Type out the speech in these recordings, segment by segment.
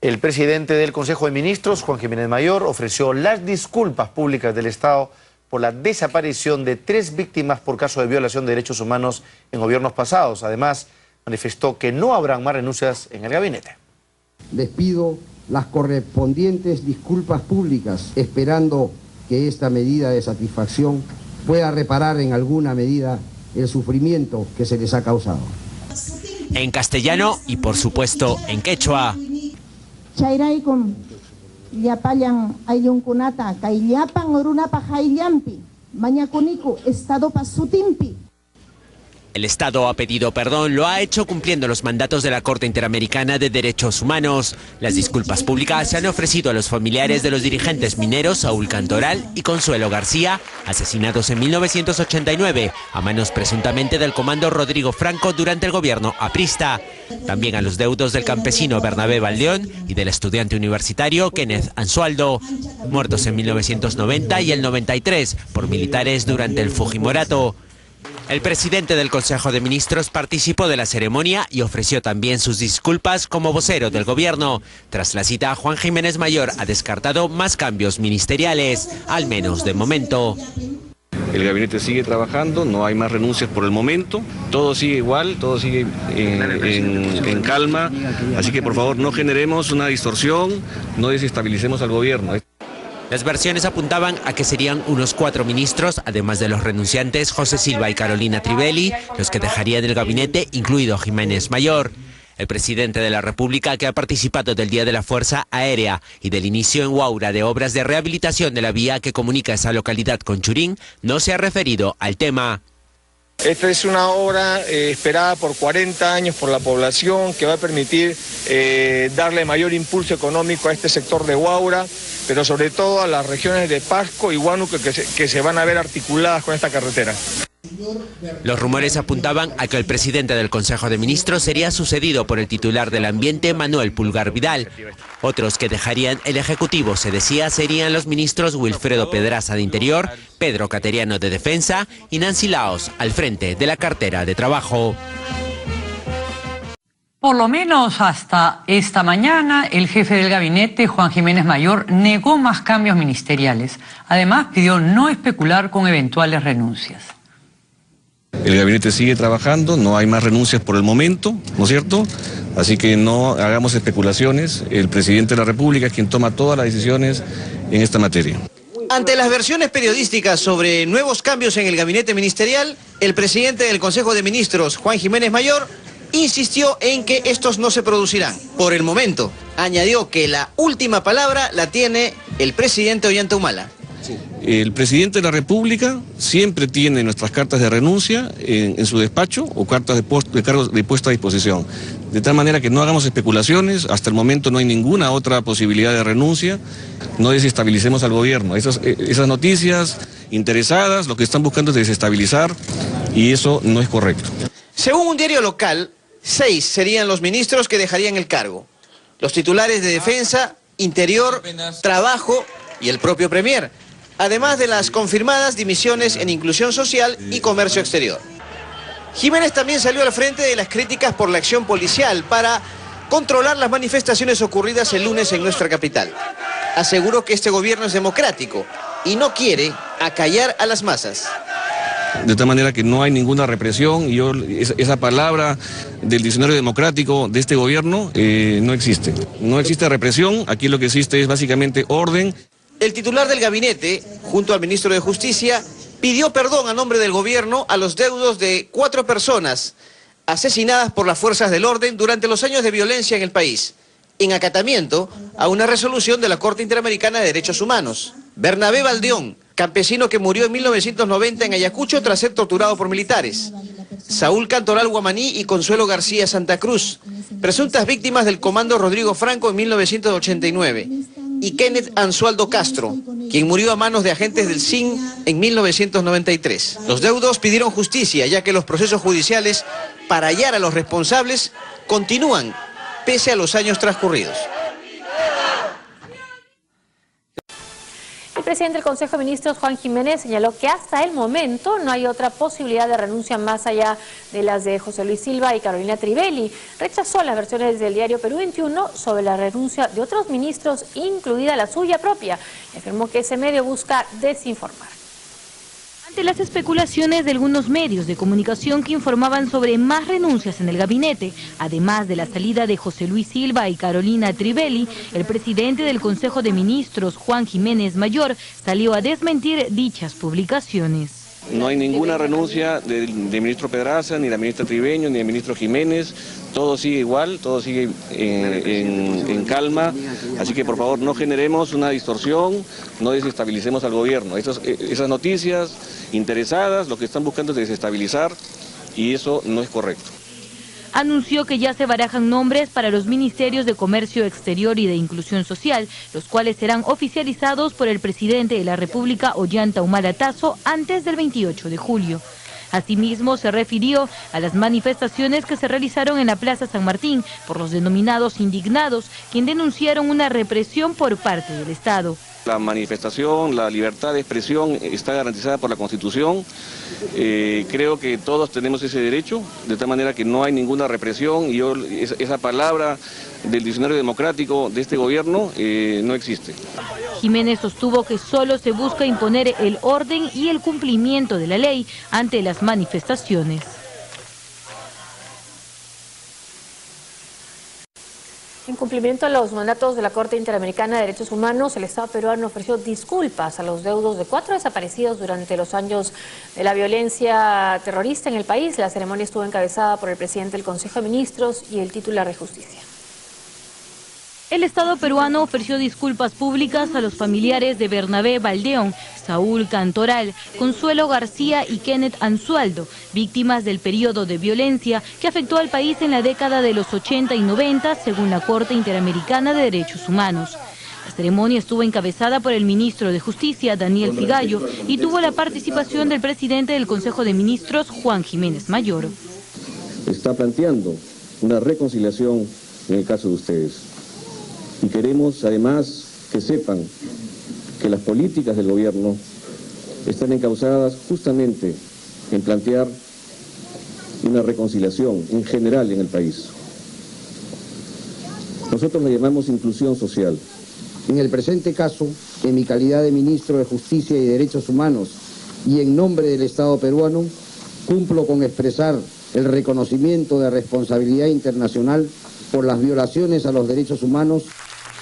El presidente del Consejo de Ministros, Juan Jiménez Mayor, ofreció las disculpas públicas del Estado por la desaparición de 3 víctimas por caso de violación de derechos humanos en gobiernos pasados. Además, manifestó que no habrán más renuncias en el gabinete. Les pido las correspondientes disculpas públicas, esperando que esta medida de satisfacción pueda reparar en alguna medida el sufrimiento que se les ha causado. En castellano y, por supuesto, en quechua. Chayraykum llapayan ayllunkunata kay llapan runapa hayllampi mañakuniku estado pasutimpi. El Estado ha pedido perdón, lo ha hecho cumpliendo los mandatos de la Corte Interamericana de Derechos Humanos. Las disculpas públicas se han ofrecido a los familiares de los dirigentes mineros Saúl Cantoral y Consuelo García, asesinados en 1989 a manos presuntamente del comando Rodrigo Franco durante el gobierno aprista. También a los deudos del campesino Bernabé Valdeón y del estudiante universitario Kenneth Ansualdo, muertos en 1990 y el 93 por militares durante el Fujimorato. El presidente del Consejo de Ministros participó de la ceremonia y ofreció también sus disculpas como vocero del gobierno. Tras la cita, Juan Jiménez Mayor ha descartado más cambios ministeriales, al menos de momento. El gabinete sigue trabajando, no hay más renuncias por el momento, todo sigue igual, todo sigue en calma, así que por favor no generemos una distorsión, no desestabilicemos al gobierno. Las versiones apuntaban a que serían unos 4 ministros, además de los renunciantes José Silva y Carolina Trivelli, los que dejarían el gabinete, incluido Jiménez Mayor. El presidente de la República, que ha participado del Día de la Fuerza Aérea y del inicio en Huaura de obras de rehabilitación de la vía que comunica esa localidad con Churín, no se ha referido al tema. Esta es una obra esperada por 40 años por la población que va a permitir darle mayor impulso económico a este sector de Huaura, pero sobre todo a las regiones de Pasco y Huánuco que se van a ver articuladas con esta carretera. Los rumores apuntaban a que el presidente del Consejo de Ministros sería sucedido por el titular del Ambiente, Manuel Pulgar Vidal. Otros que dejarían el Ejecutivo, se decía, serían los ministros Wilfredo Pedraza de Interior, Pedro Cateriano de Defensa y Nancy Laos al frente de la cartera de Trabajo. Por lo menos hasta esta mañana, el jefe del gabinete, Juan Jiménez Mayor, negó más cambios ministeriales. Además, pidió no especular con eventuales renuncias. El gabinete sigue trabajando, no hay más renuncias por el momento, ¿no es cierto? Así que no hagamos especulaciones. El presidente de la República es quien toma todas las decisiones en esta materia. Ante las versiones periodísticas sobre nuevos cambios en el gabinete ministerial, el presidente del Consejo de Ministros, Juan Jiménez Mayor, insistió en que estos no se producirán. Por el momento, añadió que la última palabra la tiene el presidente Ollanta Humala. El presidente de la República siempre tiene nuestras cartas de renuncia en su despacho o cartas de cargos de puesta a disposición. De tal manera que no hagamos especulaciones, hasta el momento no hay ninguna otra posibilidad de renuncia, no desestabilicemos al gobierno. Esas noticias interesadas lo que están buscando es desestabilizar y eso no es correcto. Según un diario local, 6 serían los ministros que dejarían el cargo. Los titulares de Defensa, Interior, Trabajo y el propio Premier, además de las confirmadas dimisiones en Inclusión Social y Comercio Exterior. Jiménez también salió al frente de las críticas por la acción policial para controlar las manifestaciones ocurridas el lunes en nuestra capital. Aseguró que este gobierno es democrático y no quiere acallar a las masas. De tal manera que no hay ninguna represión y esa palabra del diccionario democrático de este gobierno no existe. No existe represión, aquí lo que existe es básicamente orden. El titular del gabinete, junto al ministro de Justicia, pidió perdón a nombre del gobierno a los deudos de 4 personas asesinadas por las fuerzas del orden durante los años de violencia en el país, en acatamiento a una resolución de la Corte Interamericana de Derechos Humanos. Bernabé Valdeón, campesino que murió en 1990 en Ayacucho tras ser torturado por militares. Saúl Cantoral Guamaní y Consuelo García Santa Cruz, presuntas víctimas del comando Rodrigo Franco en 1989. Y Kenneth Ansualdo Castro, quien murió a manos de agentes del SIN en 1993. Los deudos pidieron justicia, ya que los procesos judiciales para hallar a los responsables continúan, pese a los años transcurridos. presidente del Consejo de Ministros, Juan Jiménez, señaló que hasta el momento no hay otra posibilidad de renuncia más allá de las de José Luis Silva y Carolina Trivelli. Rechazó las versiones del diario Perú 21 sobre la renuncia de otros ministros, incluida la suya propia. Afirmó que ese medio busca desinformar. Ante las especulaciones de algunos medios de comunicación que informaban sobre más renuncias en el gabinete, además de la salida de José Luis Silva y Carolina Trivelli, el presidente del Consejo de Ministros, Juan Jiménez Mayor, salió a desmentir dichas publicaciones. No hay ninguna renuncia del ministro Pedraza, ni de la ministra Tribeño, ni del ministro Jiménez. Todo sigue igual, todo sigue en calma. Así que por favor no generemos una distorsión, no desestabilicemos al gobierno. Esas noticias interesadas lo que están buscando es desestabilizar y eso no es correcto. Anunció que ya se barajan nombres para los ministerios de Comercio Exterior y de Inclusión Social, los cuales serán oficializados por el presidente de la República, Ollanta Humala Tazo, antes del 28 de julio. Asimismo, se refirió a las manifestaciones que se realizaron en la Plaza San Martín por los denominados indignados, quienes denunciaron una represión por parte del Estado. La manifestación, la libertad de expresión está garantizada por la Constitución. Creo que todos tenemos ese derecho, de tal manera que no hay ninguna represión y esa palabra del diccionario democrático de este gobierno no existe. Jiménez sostuvo que solo se busca imponer el orden y el cumplimiento de la ley ante las manifestaciones. En cumplimiento a los mandatos de la Corte Interamericana de Derechos Humanos, el Estado peruano ofreció disculpas a los deudos de 4 desaparecidos durante los años de la violencia terrorista en el país. La ceremonia estuvo encabezada por el presidente del Consejo de Ministros y el titular de Justicia. El Estado peruano ofreció disculpas públicas a los familiares de Bernabé Valdeón, Saúl Cantoral, Consuelo García y Kenneth Anzualdo, víctimas del periodo de violencia que afectó al país en la década de los 80 y 90, según la Corte Interamericana de Derechos Humanos. La ceremonia estuvo encabezada por el ministro de Justicia, Daniel Figallo, y tuvo la participación del presidente del Consejo de Ministros, Juan Jiménez Mayor. Está planteando una reconciliación en el caso de ustedes. Y queremos además que sepan que las políticas del gobierno están encausadas justamente en plantear una reconciliación en general en el país. Nosotros la llamamos inclusión social. En el presente caso, en mi calidad de ministro de Justicia y Derechos Humanos y en nombre del Estado peruano, cumplo con expresar el reconocimiento de responsabilidad internacional por las violaciones a los derechos humanos.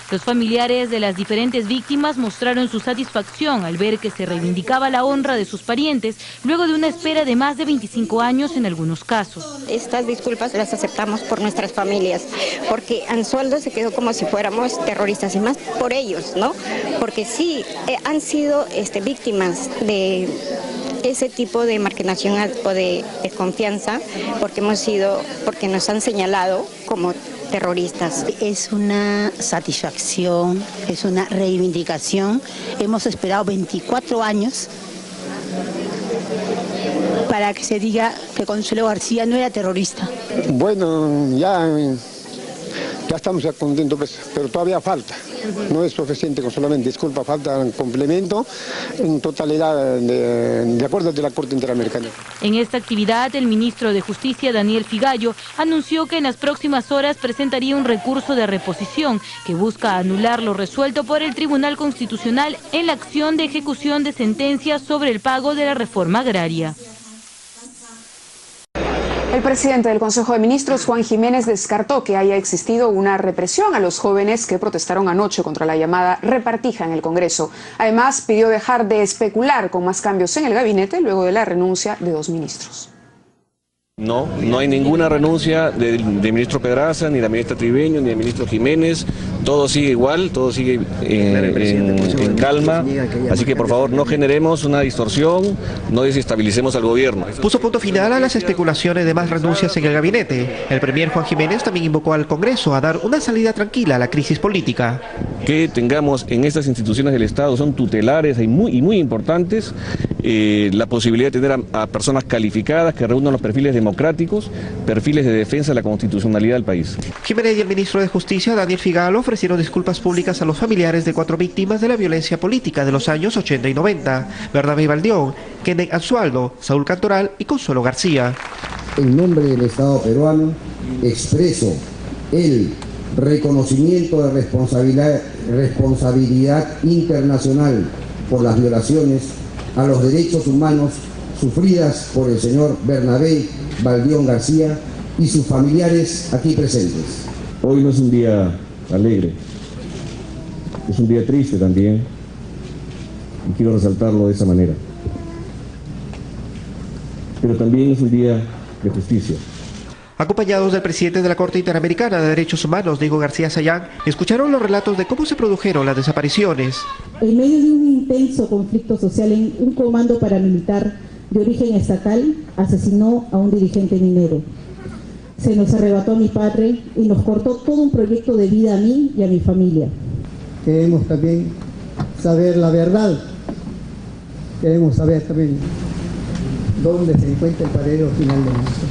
Los familiares de las diferentes víctimas mostraron su satisfacción al ver que se reivindicaba la honra de sus parientes luego de una espera de más de 25 años en algunos casos. Estas disculpas las aceptamos por nuestras familias, porque Anzualdo se quedó como si fuéramos terroristas y más por ellos, ¿no? Porque sí, han sido víctimas de ese tipo de marginación o de desconfianza, porque nos han señalado como terroristas. Es una satisfacción, es una reivindicación. Hemos esperado 24 años para que se diga que Consuelo García no era terrorista. Bueno, ya estamos contentos, pero todavía falta. No es suficiente con solamente disculpa, falta un complemento en totalidad de acuerdo de la Corte Interamericana. En esta actividad, el ministro de Justicia, Daniel Figallo, anunció que en las próximas horas presentaría un recurso de reposición que busca anular lo resuelto por el Tribunal Constitucional en la acción de ejecución de sentencias sobre el pago de la reforma agraria. El presidente del Consejo de Ministros, Juan Jiménez, descartó que haya existido una represión a los jóvenes que protestaron anoche contra la llamada repartija en el Congreso. Además, pidió dejar de especular con más cambios en el gabinete luego de la renuncia de 2 ministros. No hay ninguna renuncia del ministro Pedraza, ni de la ministra Tribeño, ni del ministro Jiménez. Todo sigue igual, todo sigue en calma. Así que por favor no generemos una distorsión, no desestabilicemos al gobierno. Puso punto final a las especulaciones de más renuncias en el gabinete. El premier Juan Jiménez también invocó al Congreso a dar una salida tranquila a la crisis política. Que tengamos en estas instituciones del Estado, son tutelares y muy importantes, la posibilidad de tener a personas calificadas que reúnan los perfiles democráticos, perfiles de defensa de la constitucionalidad del país. Jiménez y el ministro de Justicia, Daniel Figalo, ofrecieron disculpas públicas a los familiares de 4 víctimas de la violencia política de los años 80 y 90, Bernabé Baldeón, Kenneth Anzualdo, Saúl Cantoral y Consuelo García. En nombre del Estado peruano, expreso el reconocimiento de responsabilidad internacional por las violaciones a los derechos humanos sufridas por el señor Bernabé Baldeón García y sus familiares aquí presentes. Hoy no es un día alegre, es un día triste también, y quiero resaltarlo de esa manera. Pero también es un día de justicia. Acompañados del presidente de la Corte Interamericana de Derechos Humanos, Diego García Sayán, escucharon los relatos de cómo se produjeron las desapariciones. En medio de un intenso conflicto social, un comando paramilitar de origen estatal asesinó a un dirigente minero. Se nos arrebató a mi padre y nos cortó todo un proyecto de vida a mí y a mi familia. Queremos también saber la verdad. Queremos saber también dónde se encuentra el paradero final de nosotros.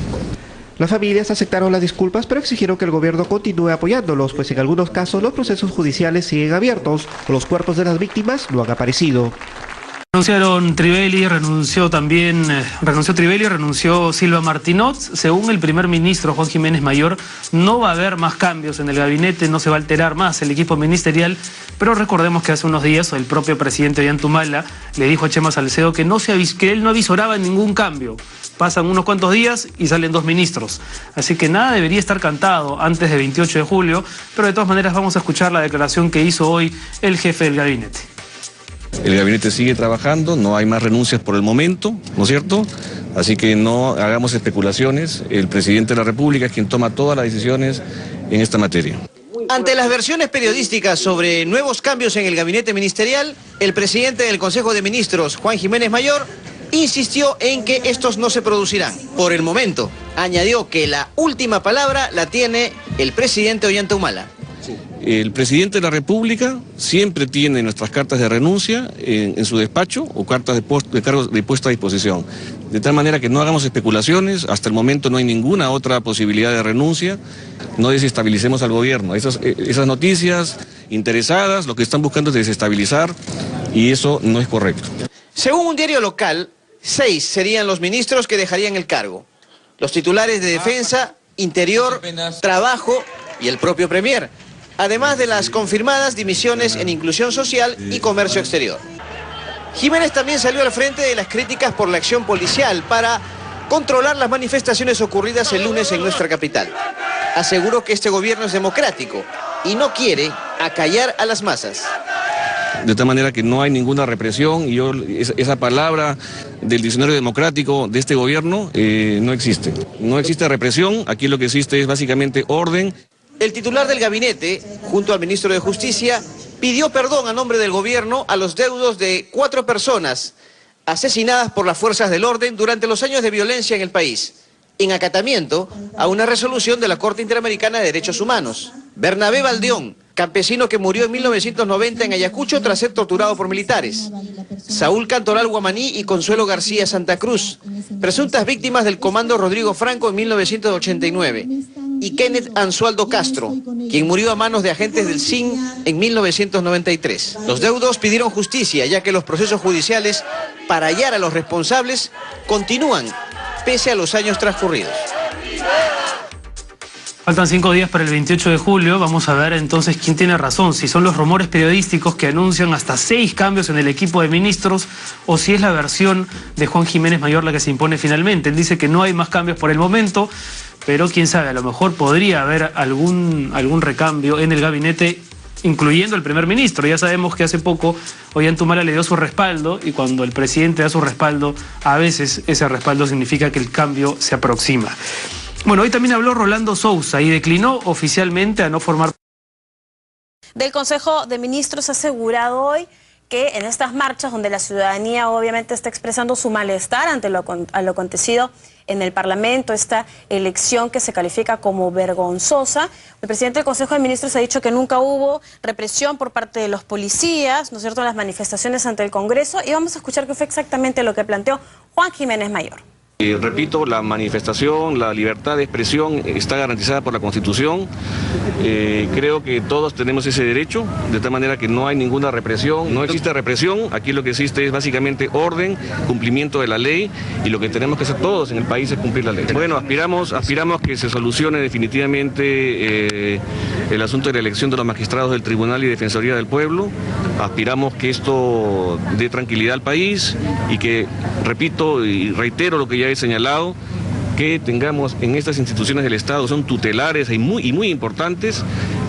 Las familias aceptaron las disculpas, pero exigieron que el gobierno continúe apoyándolos, pues en algunos casos los procesos judiciales siguen abiertos o los cuerpos de las víctimas no han aparecido. Renunció Trivelli, renunció Silva Martinot. Según el primer ministro Juan Jiménez Mayor, no va a haber más cambios en el gabinete, no se va a alterar más el equipo ministerial, pero recordemos que hace unos días el propio presidente Ollantumala le dijo a Chema Salcedo que él no avisoraba ningún cambio. Pasan unos cuantos días y salen 2 ministros. Así que nada debería estar cantado antes del 28 de julio, pero de todas maneras vamos a escuchar la declaración que hizo hoy el jefe del gabinete. El gabinete sigue trabajando, no hay más renuncias por el momento, ¿no es cierto? Así que no hagamos especulaciones. El presidente de la República es quien toma todas las decisiones en esta materia. Ante las versiones periodísticas sobre nuevos cambios en el gabinete ministerial, el presidente del Consejo de Ministros, Juan Jiménez Mayor, insistió en que estos no se producirán. Por el momento, añadió que la última palabra la tiene el presidente Ollantumala. El presidente de la República siempre tiene nuestras cartas de renuncia en su despacho o cartas de cargos de puesta a disposición. De tal manera que no hagamos especulaciones, hasta el momento no hay ninguna otra posibilidad de renuncia, no desestabilicemos al gobierno. Esas noticias interesadas lo que están buscando es desestabilizar y eso no es correcto. Según un diario local, 6 serían los ministros que dejarían el cargo. Los titulares de Defensa, Interior, Trabajo y el propio Premier. Además de las confirmadas dimisiones en Inclusión Social y Comercio Exterior. Jiménez también salió al frente de las críticas por la acción policial para controlar las manifestaciones ocurridas el lunes en nuestra capital. Aseguró que este gobierno es democrático y no quiere acallar a las masas. De tal manera que no hay ninguna represión y esa palabra del diccionario democrático de este gobierno no existe. No existe represión, aquí lo que existe es básicamente orden. El titular del gabinete, junto al ministro de Justicia, pidió perdón a nombre del gobierno a los deudos de 4 personas asesinadas por las fuerzas del orden durante los años de violencia en el país, en acatamiento a una resolución de la Corte Interamericana de Derechos Humanos. Bernabé Baldeón, campesino que murió en 1990 en Ayacucho tras ser torturado por militares. Saúl Cantoral Guamaní y Consuelo García Santa Cruz, presuntas víctimas del Comando Rodrigo Franco en 1989. Y Kenneth Anzualdo Castro, quien murió a manos de agentes del SIN en 1993. Los deudos pidieron justicia, ya que los procesos judiciales para hallar a los responsables continúan, pese a los años transcurridos. Faltan 5 días para el 28 de julio, vamos a ver entonces quién tiene razón, si son los rumores periodísticos que anuncian hasta 6 cambios en el equipo de ministros o si es la versión de Juan Jiménez Mayor la que se impone finalmente. Él dice que no hay más cambios por el momento, pero quién sabe, a lo mejor podría haber algún recambio en el gabinete, incluyendo el primer ministro. Ya sabemos que hace poco Ollantumala le dio su respaldo y cuando el presidente da su respaldo, a veces ese respaldo significa que el cambio se aproxima. Bueno, hoy también habló Rolando Sousa y declinó oficialmente a no formar del Consejo de Ministros. Ha asegurado hoy que en estas marchas donde la ciudadanía obviamente está expresando su malestar ante lo acontecido en el Parlamento, esta elección que se califica como vergonzosa, el presidente del Consejo de Ministros ha dicho que nunca hubo represión por parte de los policías, ¿no es cierto?, en las manifestaciones ante el Congreso, y vamos a escuchar qué fue exactamente lo que planteó Juan Jiménez Mayor. Repito, la manifestación, la libertad de expresión está garantizada por la Constitución. Creo que todos tenemos ese derecho, de tal manera que no hay ninguna represión, no existe represión, aquí lo que existe es básicamente orden, cumplimiento de la ley, y lo que tenemos que hacer todos en el país es cumplir la ley. Bueno, aspiramos que se solucione definitivamente el asunto de la elección de los magistrados del Tribunal y Defensoría del Pueblo, aspiramos que esto dé tranquilidad al país y que, repito y reitero lo que ya he señalado, que tengamos en estas instituciones del Estado, son tutelares y muy importantes,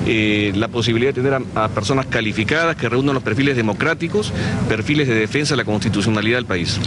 la posibilidad de tener a personas calificadas que reúnan los perfiles democráticos, perfiles de defensa de la constitucionalidad del país.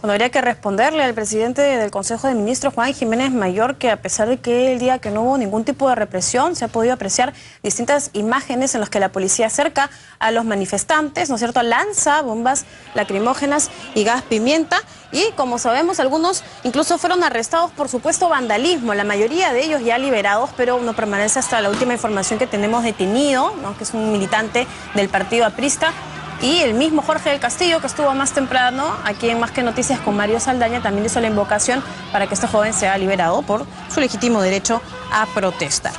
Bueno, habría que responderle al presidente del Consejo de Ministros, Juan Jiménez Mayor, que a pesar de que el día que no hubo ningún tipo de represión, se ha podido apreciar distintas imágenes en las que la policía acerca a los manifestantes, ¿no es cierto?, lanza bombas lacrimógenas y gas pimienta, y como sabemos, algunos incluso fueron arrestados por supuesto vandalismo, la mayoría de ellos ya liberados, pero uno permanece hasta la última información que tenemos detenido, ¿no?, que es un militante del partido aprista. Y el mismo Jorge del Castillo, que estuvo más temprano aquí en Más que Noticias con Mario Saldaña, también hizo la invocación para que este joven sea liberado por su legítimo derecho a protestar.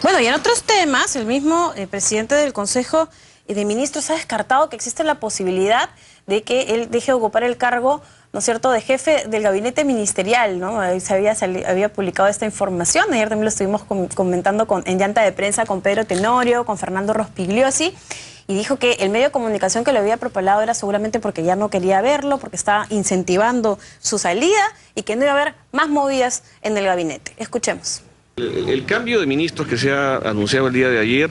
Bueno, y en otros temas, el mismo presidente del Consejo de Ministros ha descartado que existe la posibilidad de que él deje de ocupar el cargo, ¿no es cierto?, de jefe del gabinete ministerial, ¿no? Había publicado esta información, ayer también lo estuvimos comentando en Llanta de Prensa con Pedro Tenorio, con Fernando Rospigliosi, y dijo que el medio de comunicación que lo había propalado era seguramente porque ya no quería verlo, porque estaba incentivando su salida y que no iba a haber más movidas en el gabinete. Escuchemos. El cambio de ministros que se ha anunciado el día de ayer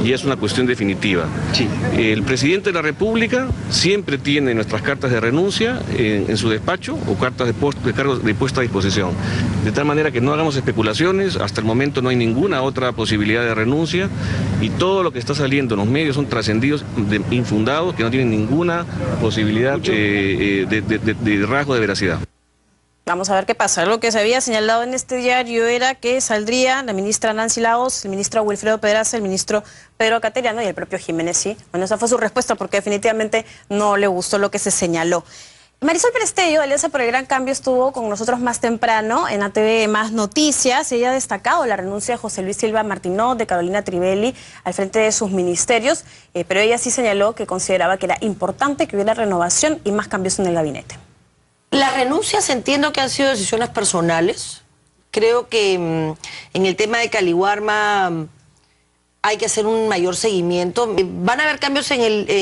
ya es una cuestión definitiva. Sí. El presidente de la República siempre tiene nuestras cartas de renuncia en su despacho o cartas de cargos de puesta a disposición. De tal manera que no hagamos especulaciones, hasta el momento no hay ninguna otra posibilidad de renuncia y todo lo que está saliendo en los medios son trascendidos, infundados, que no tienen ninguna posibilidad de rasgo de veracidad. Vamos a ver qué pasa. Lo que se había señalado en este diario era que saldría la ministra Nancy Laos, el ministro Wilfredo Pedraza, el ministro Pedro Cateriano y el propio Jiménez, sí. Bueno, esa fue su respuesta porque definitivamente no le gustó lo que se señaló. Marisol Perestello, de Alianza por el Gran Cambio, estuvo con nosotros más temprano en ATV Más Noticias. Ella ha destacado la renuncia de José Luis Silva Martínez, de Carolina Trivelli, al frente de sus ministerios, pero ella sí señaló que consideraba que era importante que hubiera renovación y más cambios en el gabinete. Las renuncias entiendo que han sido decisiones personales. Creo que en el tema de Caliwarma hay que hacer un mayor seguimiento. ¿Van a haber cambios en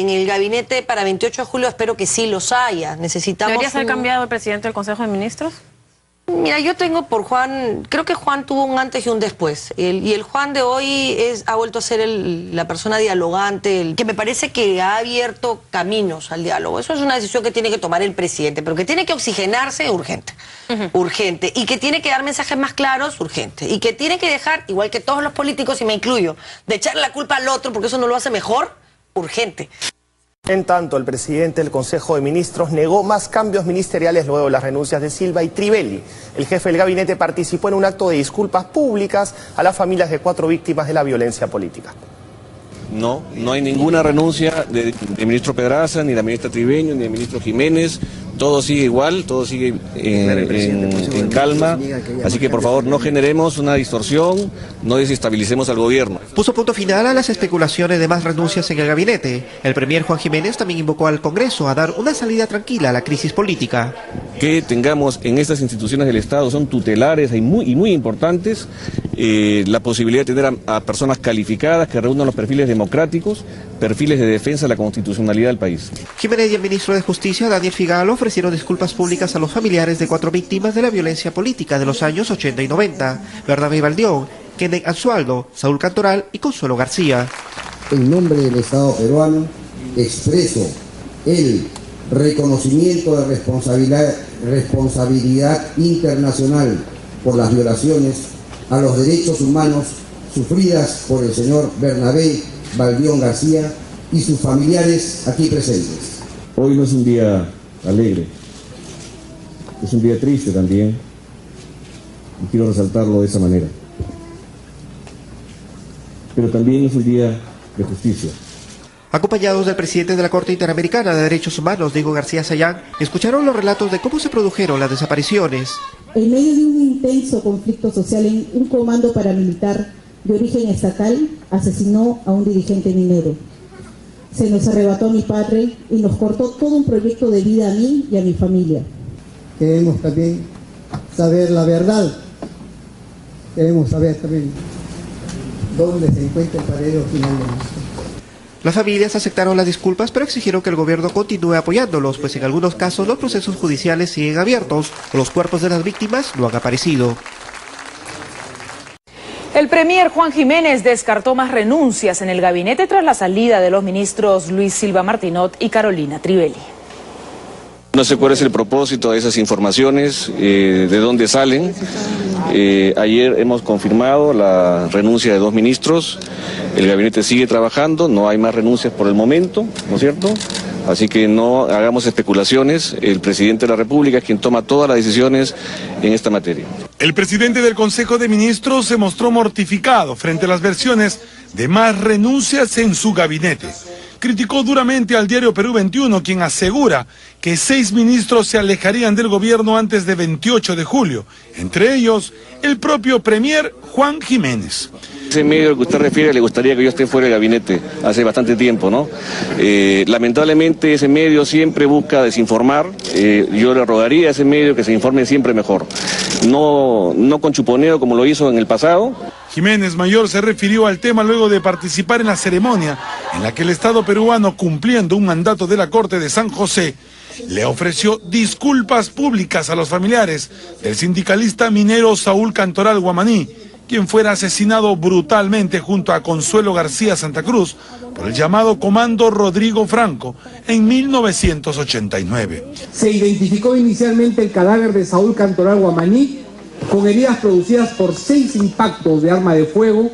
el gabinete para 28 de julio? Espero que sí los haya. Necesitamos... ¿Debería ser cambiado el presidente del Consejo de Ministros? Mira, yo tengo por Juan, creo que Juan tuvo un antes y un después. Y el Juan de hoy ha vuelto a ser la persona dialogante, que me parece que ha abierto caminos al diálogo. Eso es una decisión que tiene que tomar el presidente, pero que tiene que oxigenarse, urgente. Urgente. Y que tiene que dar mensajes más claros, urgente. Y que tiene que dejar, igual que todos los políticos, y me incluyo, de echarle la culpa al otro porque eso no lo hace mejor, urgente. En tanto, el presidente del Consejo de Ministros negó más cambios ministeriales luego de las renuncias de Silva y Trivelli. El jefe del gabinete participó en un acto de disculpas públicas a las familias de 4 víctimas de la violencia política. No hay ninguna renuncia del ministro Pedraza, ni de la ministra Triveño, ni del ministro Jiménez. Todo sigue igual, todo sigue en calma, así que por favor no generemos una distorsión, no desestabilicemos al gobierno. Puso punto final a las especulaciones de más renuncias en el gabinete. El premier Juan Jiménez también invocó al Congreso a dar una salida tranquila a la crisis política. Que tengamos en estas instituciones del Estado, son tutelares y muy importantes, la posibilidad de tener a personas calificadas que reúnan los perfiles democráticos, perfiles de defensa de la constitucionalidad del país. Jiménez y el ministro de Justicia, Daniel Figalo, ofrecieron disculpas públicas a los familiares de 4 víctimas de la violencia política de los años 80 y 90, Bernabé Baldión, Kenneth Anzualdo, Saúl Cantoral y Consuelo García. En nombre del Estado peruano, expreso el reconocimiento de responsabilidad internacional por las violaciones a los derechos humanos sufridas por el señor Bernabé Baldión García y sus familiares aquí presentes. Hoy no es un día alegre, es un día triste también, y quiero resaltarlo de esa manera. Pero también es un día de justicia. Acompañados del presidente de la Corte Interamericana de Derechos Humanos, Diego García Sayán, escucharon los relatos de cómo se produjeron las desapariciones. En medio de un intenso conflicto social, un comando paramilitar de origen estatal asesinó a un dirigente minero. Se nos arrebató a mi padre y nos cortó todo un proyecto de vida a mí y a mi familia. Queremos también saber la verdad. Queremos saber también dónde se encuentra el paradero final de nosotros. Las familias aceptaron las disculpas, pero exigieron que el gobierno continúe apoyándolos, pues en algunos casos los procesos judiciales siguen abiertos o los cuerpos de las víctimas no han aparecido. El premier Juan Jiménez descartó más renuncias en el gabinete tras la salida de los ministros Luis Silva Martinot y Carolina Trivelli. No sé cuál es el propósito de esas informaciones, de dónde salen. Ayer hemos confirmado la renuncia de 2 ministros, el gabinete sigue trabajando, no hay más renuncias por el momento, ¿no es cierto? Así que no hagamos especulaciones, el presidente de la República es quien toma todas las decisiones en esta materia. El presidente del Consejo de Ministros se mostró mortificado frente a las versiones de más renuncias en su gabinete. Criticó duramente al diario Perú 21, quien asegura que 6 ministros se alejarían del gobierno antes de 28 de julio, entre ellos el propio premier Juan Jiménez. Ese medio al que usted refiere le gustaría que yo esté fuera del gabinete hace bastante tiempo, ¿no? Lamentablemente ese medio siempre busca desinformar, yo le rogaría a ese medio que se informe siempre mejor, no con chuponeo como lo hizo en el pasado. Jiménez Mayor se refirió al tema luego de participar en la ceremonia en la que el Estado peruano, cumpliendo un mandato de la Corte de San José, le ofreció disculpas públicas a los familiares del sindicalista minero Saúl Cantoral Guamaní, quien fuera asesinado brutalmente junto a Consuelo García Santa Cruz por el llamado Comando Rodrigo Franco en 1989. Se identificó inicialmente el cadáver de Saúl Cantoral Guamaní con heridas producidas por 6 impactos de arma de fuego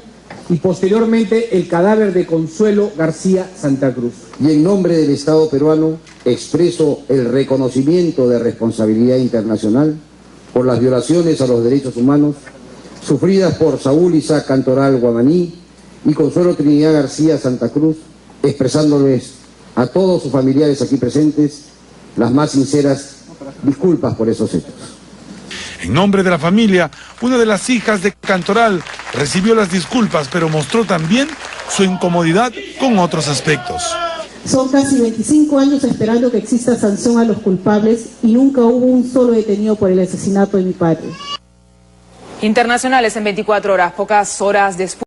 y posteriormente el cadáver de Consuelo García Santa Cruz. Y en nombre del Estado peruano expreso el reconocimiento de responsabilidad internacional por las violaciones a los derechos humanos sufridas por Saúl Isaac Cantoral Guamaní y Consuelo Trinidad García Santa Cruz, expresándoles a todos sus familiares aquí presentes las más sinceras disculpas por esos hechos. En nombre de la familia, una de las hijas de Cantoral recibió las disculpas, pero mostró también su incomodidad con otros aspectos. Son casi 25 años esperando que exista sanción a los culpables y nunca hubo un solo detenido por el asesinato de mi padre. Internacionales en 24 horas, pocas horas después.